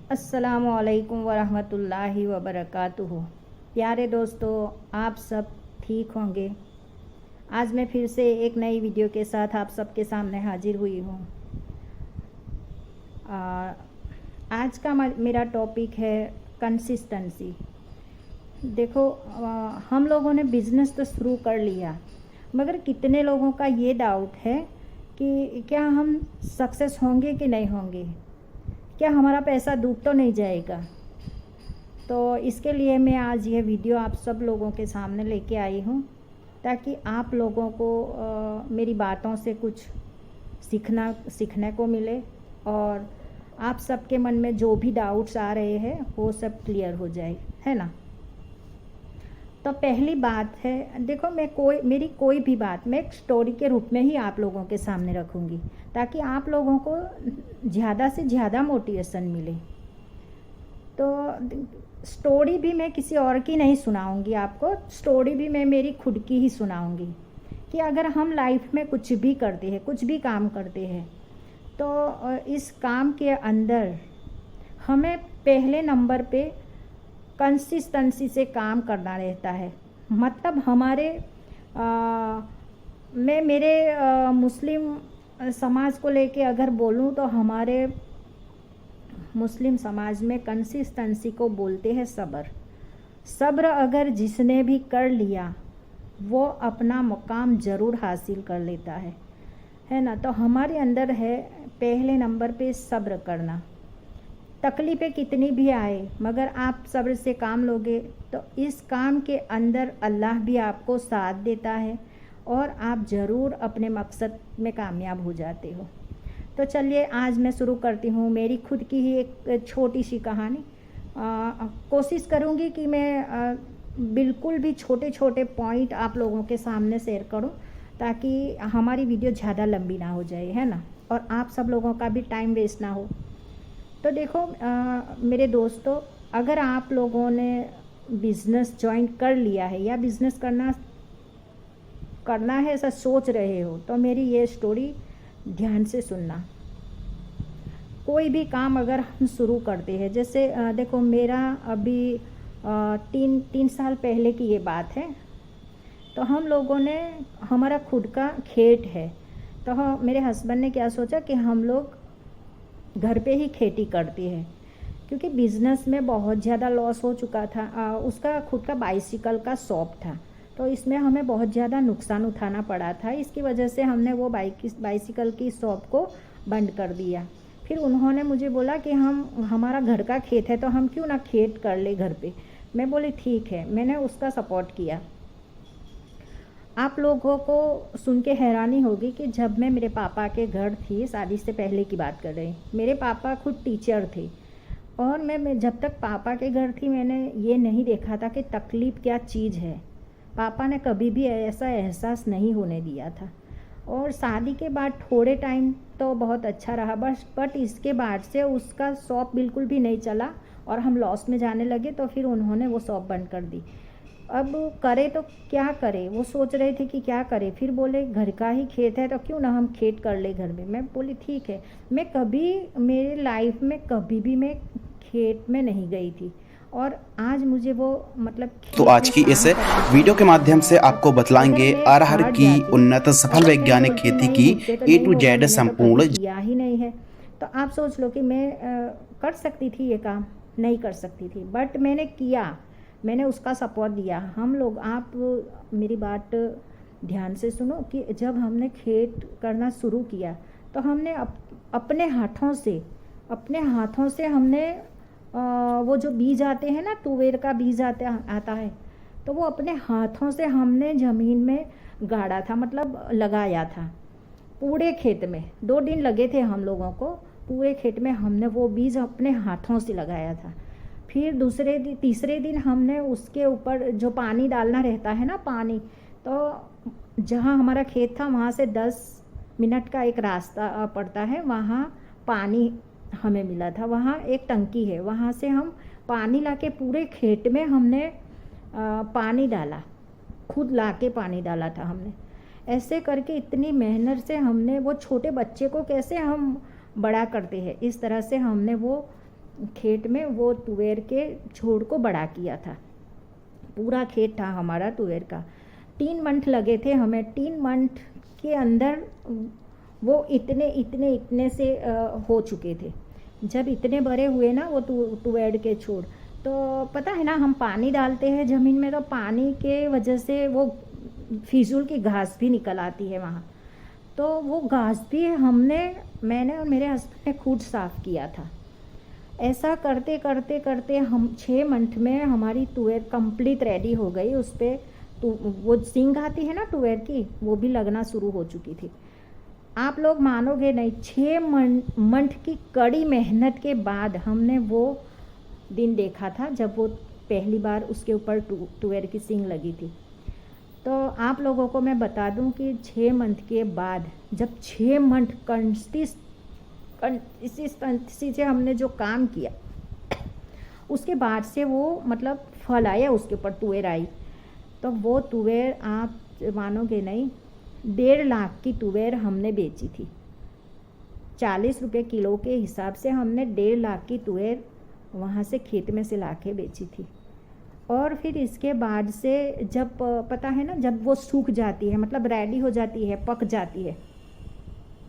अस्सलामुअलैकुम वरहमतुल्लाहि वबरकातुहू। प्यारे दोस्तों, आप सब ठीक होंगे। आज मैं फिर से एक नई वीडियो के साथ आप सबके सामने हाजिर हुई हूँ। आज का मेरा टॉपिक है कंसिस्टेंसी। देखो, हम लोगों ने बिज़नेस तो शुरू कर लिया, मगर कितने लोगों का ये डाउट है कि क्या हम सक्सेस होंगे कि नहीं होंगे, क्या हमारा पैसा डूब तो नहीं जाएगा। तो इसके लिए मैं आज ये वीडियो आप सब लोगों के सामने लेके आई हूँ, ताकि आप लोगों को मेरी बातों से कुछ सीखने को मिले और आप सबके मन में जो भी डाउट्स आ रहे हैं वो सब क्लियर हो जाए, है ना। तो पहली बात है, देखो, मेरी कोई भी बात मैं एक स्टोरी के रूप में ही आप लोगों के सामने रखूँगी, ताकि आप लोगों को ज़्यादा से ज़्यादा मोटिवेशन मिले। तो स्टोरी भी मैं किसी और की नहीं सुनाऊंगी आपको, स्टोरी भी मैं मेरी खुद की ही सुनाऊंगी कि अगर हम लाइफ में कुछ भी करते हैं, कुछ भी काम करते हैं, तो इस काम के अंदर हमें पहले नंबर पे कंसिस्टेंसी से काम करना रहता है। मतलब मैं मेरे मुस्लिम समाज को लेके अगर बोलूँ तो हमारे मुस्लिम समाज में कंसिस्टेंसी को बोलते हैं सब्र। सब्र अगर जिसने भी कर लिया वो अपना मुकाम ज़रूर हासिल कर लेता है ना। तो हमारे अंदर है पहले नंबर पे सब्र करना। तकलीफ़ें कितनी भी आए, मगर आप सब्र से काम लोगे तो इस काम के अंदर अल्लाह भी आपको साथ देता है और आप ज़रूर अपने मकसद में कामयाब हो जाते हो। तो चलिए, आज मैं शुरू करती हूँ मेरी खुद की ही एक छोटी सी कहानी। कोशिश करूँगी कि मैं बिल्कुल भी छोटे छोटे पॉइंट आप लोगों के सामने शेयर करूँ, ताकि हमारी वीडियो ज़्यादा लंबी ना हो जाए, है ना, और आप सब लोगों का भी टाइम वेस्ट ना हो। तो देखो मेरे दोस्तों, अगर आप लोगों ने बिज़नेस ज्वाइन कर लिया है या बिज़नेस करना है ऐसा सोच रहे हो, तो मेरी ये स्टोरी ध्यान से सुनना। कोई भी काम अगर हम शुरू करते हैं, जैसे देखो, मेरा अभी 3 साल पहले की ये बात है। तो हम लोगों ने, हमारा खुद का खेत है, तो मेरे हस्बैंड ने क्या सोचा कि हम लोग घर पे ही खेती करते हैं, क्योंकि बिज़नेस में बहुत ज़्यादा लॉस हो चुका था। उसका खुद का बाइसिकल का शॉप था, तो इसमें हमें बहुत ज़्यादा नुकसान उठाना पड़ा था। इसकी वजह से हमने वो बाइसिकल की शॉप को बंद कर दिया। फिर उन्होंने मुझे बोला कि हमारा घर का खेत है, तो हम क्यों ना खेत कर ले घर पे। मैं बोली ठीक है, मैंने उसका सपोर्ट किया। आप लोगों को सुन के हैरानी होगी कि जब मैं मेरे पापा के घर थी, शादी से पहले की बात कर रही, मेरे पापा खुद टीचर थे, और मैं जब तक पापा के घर थी मैंने ये नहीं देखा था कि तकलीफ़ क्या चीज़ है। पापा ने कभी भी ऐसा एहसास नहीं होने दिया था। और शादी के बाद थोड़े टाइम तो बहुत अच्छा रहा, बट इसके बाद से उसका शॉप बिल्कुल भी नहीं चला और हम लॉस में जाने लगे। तो फिर उन्होंने वो शॉप बंद कर दी। अब करे तो क्या करे, वो सोच रहे थे कि क्या करे। फिर बोले घर का ही खेत है तो क्यों ना हम खेत कर ले घर में। मैं बोली ठीक है। मैं कभी मेरे लाइफ में कभी भी मैं खेत में नहीं गई थी, और आज मुझे वो मतलब तो आज की इस वीडियो के माध्यम से आपको बतलाएंगे अरहर की उन्नत सफल वैज्ञानिक खेती की A to Z संपूर्ण। किया ही नहीं है, तो आप सोच लो कि मैं कर सकती थी ये काम, नहीं कर सकती थी, बट मैंने किया, मैंने उसका सपोर्ट दिया। हम लोग, आप मेरी बात ध्यान से सुनो, कि जब हमने खेत करना शुरू किया तो हमने अपने हाथों से हमने वो जो बीज आते हैं ना, तुवेर का बीज आता है, तो वो अपने हाथों से हमने ज़मीन में गाड़ा था, मतलब लगाया था पूरे खेत में। 2 दिन लगे थे हम लोगों को, पूरे खेत में हमने वो बीज अपने हाथों से लगाया था। फिर तीसरे दिन हमने उसके ऊपर जो पानी डालना रहता है ना, पानी, तो जहाँ हमारा खेत था वहाँ से 10 मिनट का एक रास्ता पड़ता है, वहाँ पानी हमें मिला था। वहाँ एक टंकी है, वहाँ से हम पानी लाके पूरे खेत में हमने पानी डाला, खुद लाके पानी डाला था हमने। ऐसे करके इतनी मेहनत से हमने वो छोटे बच्चे को कैसे हम बड़ा करते हैं, इस तरह से हमने वो खेत में वो तुअर के छोड़ को बड़ा किया था। पूरा खेत था हमारा तुअर का। 3 मंथ लगे थे हमें। 3 मंथ के अंदर वो इतने से हो चुके थे। जब इतने बड़े हुए ना वो तुअर के छोड़, तो पता है ना हम पानी डालते हैं ज़मीन में, तो पानी के वजह से वो फिजूल की घास भी निकल आती है वहाँ। तो वो घास भी मैंने और मेरे हस्बैंड ने खुद साफ़ किया था। ऐसा करते करते करते हम 6 मंथ में हमारी तुअर कंप्लीट रेडी हो गई। उस पर तो वो सींग आती है ना तुअर की, वो भी लगना शुरू हो चुकी थी। आप लोग मानोगे नहीं, 6 मंथ की कड़ी मेहनत के बाद हमने वो दिन देखा था जब वो पहली बार उसके ऊपर तुअर की सींग लगी थी। तो आप लोगों को मैं बता दूं कि 6 मंथ के बाद, जब 6 मंथ कंसिस्टेंसी से हमने जो काम किया, उसके बाद से वो मतलब फल आया, उसके ऊपर तुअर आई। तो वो तुअर आप मानोगे नहीं, 1.5 लाख की तुअर हमने बेची थी। 40 रुपये किलो के हिसाब से हमने 1.5 लाख की तुअर वहाँ से खेत में से लाके बेची थी। और फिर इसके बाद से जब पता है ना, जब वो सूख जाती है, मतलब रेडी हो जाती है, पक जाती है,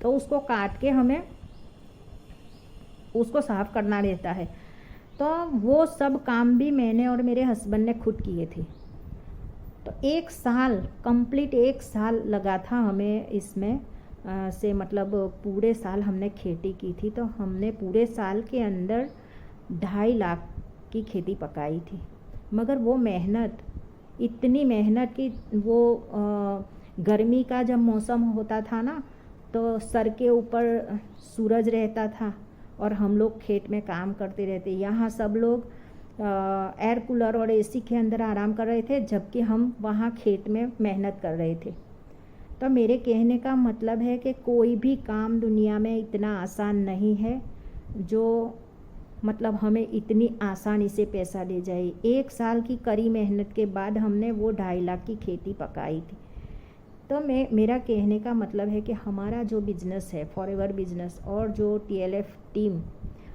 तो उसको काट के हमें उसको साफ़ करना रहता है। तो वो सब काम भी मैंने और मेरे हस्बैंड ने खुद किए थे। तो 1 साल कंप्लीट 1 साल लगा था हमें इसमें से, मतलब पूरे साल हमने खेती की थी। तो हमने पूरे साल के अंदर 2.5 लाख की खेती पकाई थी। मगर वो मेहनत, इतनी मेहनत कि वो गर्मी का जब मौसम होता था ना, तो सर के ऊपर सूरज रहता था और हम लोग खेत में काम करते रहते। यहाँ सब लोग एयर कूलर और एसी के अंदर आराम कर रहे थे, जबकि हम वहाँ खेत में मेहनत कर रहे थे। तो मेरे कहने का मतलब है कि कोई भी काम दुनिया में इतना आसान नहीं है जो मतलब हमें इतनी आसानी से पैसा दे जाए। 1 साल की कड़ी मेहनत के बाद हमने वो 2.5 लाख की खेती पकाई थी। तो मेरा कहने का मतलब है कि हमारा जो बिज़नेस है फॉरएवर बिज़नेस, और जो TLF टीम,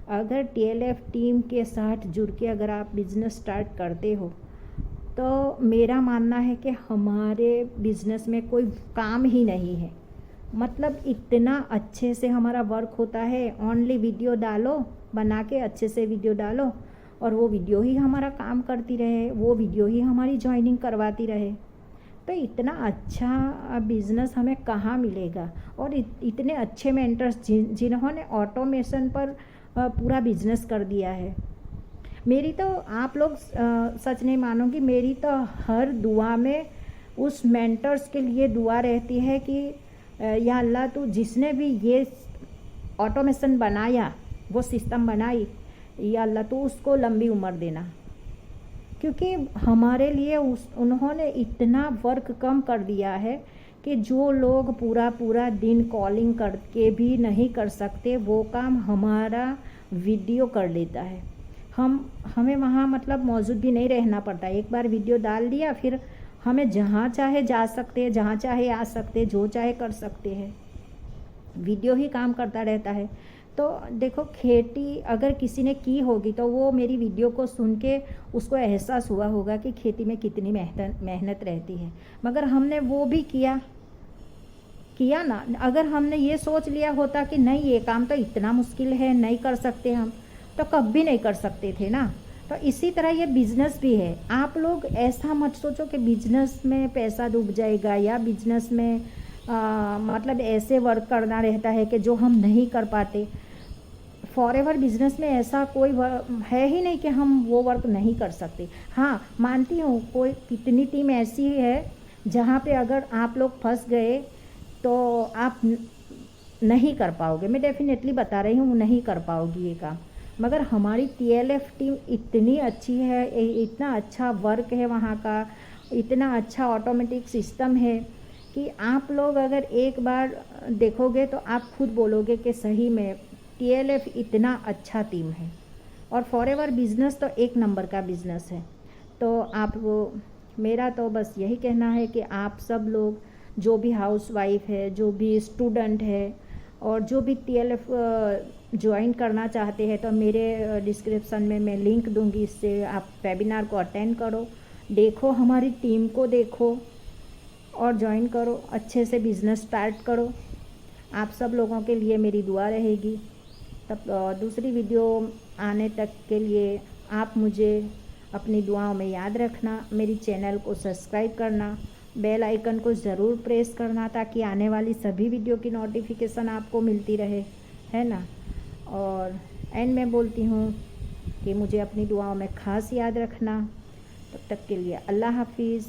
अगर TLF टीम के साथ जुड़ के अगर आप बिज़नेस स्टार्ट करते हो, तो मेरा मानना है कि हमारे बिज़नेस में कोई काम ही नहीं है। मतलब इतना अच्छे से हमारा वर्क होता है। ओनली वीडियो डालो, बना के अच्छे से वीडियो डालो, और वो वीडियो ही हमारा काम करती रहे, वो वीडियो ही हमारी ज्वाइनिंग करवाती रहे। तो इतना अच्छा बिज़नेस हमें कहाँ मिलेगा। और इतने अच्छे मेंटर्स जिन्होंने ऑटोमेशन पर पूरा बिज़नेस कर दिया है। मेरी तो, आप लोग सच नहीं मानोगी, मेरी तो हर दुआ में उस मेंटर्स के लिए दुआ रहती है कि या अल्लाह, तू जिसने भी ये ऑटोमेशन बनाया, वो सिस्टम बनाई, या अल्लाह तू उसको लंबी उम्र देना। क्योंकि हमारे लिए उन्होंने इतना वर्क कम कर दिया है कि जो लोग पूरा दिन कॉलिंग करके भी नहीं कर सकते, वो काम हमारा वीडियो कर लेता है। हमें वहाँ मतलब मौजूद भी नहीं रहना पड़ता। एक बार वीडियो डाल दिया, फिर हमें जहाँ चाहे जा सकते हैं, जहाँ चाहे आ सकते हैं, जो चाहे कर सकते हैं। वीडियो ही काम करता रहता है। तो देखो, खेती अगर किसी ने की होगी तो वो मेरी वीडियो को सुन के उसको एहसास हुआ होगा कि खेती में कितनी मेहनत रहती है। मगर हमने वो भी किया ना। अगर हमने ये सोच लिया होता कि नहीं, ये काम तो इतना मुश्किल है, नहीं कर सकते हम, तो कभी नहीं कर सकते थे ना। तो इसी तरह ये बिज़नेस भी है। आप लोग ऐसा मत सोचो कि बिज़नेस में पैसा डूब जाएगा, या बिज़नेस में मतलब ऐसे वर्क करना रहता है कि जो हम नहीं कर पाते। फॉरएवर बिज़नेस में ऐसा कोई है ही नहीं कि हम वो वर्क नहीं कर सकते। हाँ, मानती हूँ कोई कितनी टीम ऐसी है जहाँ पे अगर आप लोग फंस गए तो आप नहीं कर पाओगे। मैं डेफिनेटली बता रही हूँ, नहीं कर पाओगी ये काम। मगर हमारी TLF टीम इतनी अच्छी है, इतना अच्छा वर्क है वहाँ का, इतना अच्छा ऑटोमेटिक सिस्टम है कि आप लोग अगर एक बार देखोगे तो आप खुद बोलोगे कि सही में TLF इतना अच्छा टीम है। और फॉरएवर बिज़नेस तो 1 नंबर का बिज़नेस है। तो मेरा तो बस यही कहना है कि आप सब लोग, जो भी हाउसवाइफ है, जो भी स्टूडेंट है, और जो भी TLF ज्वाइन करना चाहते हैं तो मेरे डिस्क्रिप्शन में मैं लिंक दूंगी, इससे आप वेबिनार को अटेंड करो, देखो, हमारी टीम को देखो और ज्वाइन करो, अच्छे से बिज़नेस स्टार्ट करो। आप सब लोगों के लिए मेरी दुआ रहेगी। तब दूसरी वीडियो आने तक के लिए आप मुझे अपनी दुआओं में याद रखना। मेरी चैनल को सब्सक्राइब करना, बेल आइकन को ज़रूर प्रेस करना ताकि आने वाली सभी वीडियो की नोटिफिकेशन आपको मिलती रहे, है ना। और एंड में बोलती हूँ कि मुझे अपनी दुआओं में ख़ास याद रखना। तब तक के लिए अल्लाह हाफिज़।